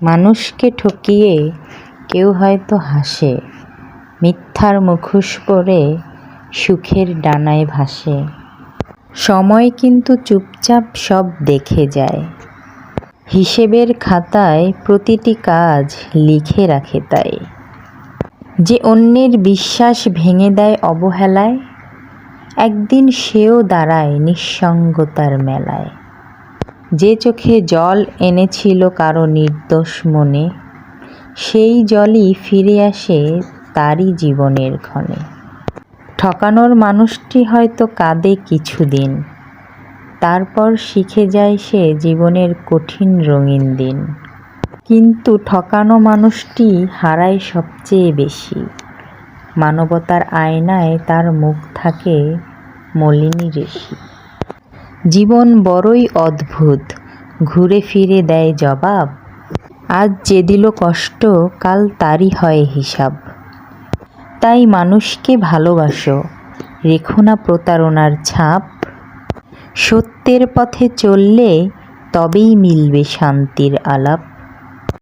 মানুষকে ঠকিয়ে কেউ হয়তো হাসে, মিথ্যার মুখোশ পরে সুখের ডানায় ভাসে। সময় কিন্তু চুপচাপ সব দেখে যায়, হিসেবের খাতায় প্রতিটি কাজ লিখে রাখে তাই। যে অন্যের বিশ্বাস ভেঙে দেয় অবহেলায়, একদিন সেও দাঁড়ায় নিঃসঙ্গতার মেলায়। যে চোখে জল এনেছিল কারো নির্দোষ মনে, সেই জলই ফিরে আসে তারই জীবনের ক্ষণে। ঠকানোর মানুষটি হয়তো কাঁদে কিছুদিন, তারপর শিখে যায় সে জীবনের কঠিন রঙিন দিন। কিন্তু ঠকানো মানুষটি হারায় সবচেয়ে বেশি, মানবতার আয়নায় তার মুখ থাকে মলিনী রেশি। জীবন বড়ই অদ্ভুত, ঘুরে ফিরে দেয় জবাব। আজ যে দিল কষ্ট, কাল তারই হয় হিসাব। তাই মানুষকে ভালোবাসো, রেখো না প্রতারণার ছাপ। সত্যের পথে চললে তবেই মিলবে শান্তির আলাপ।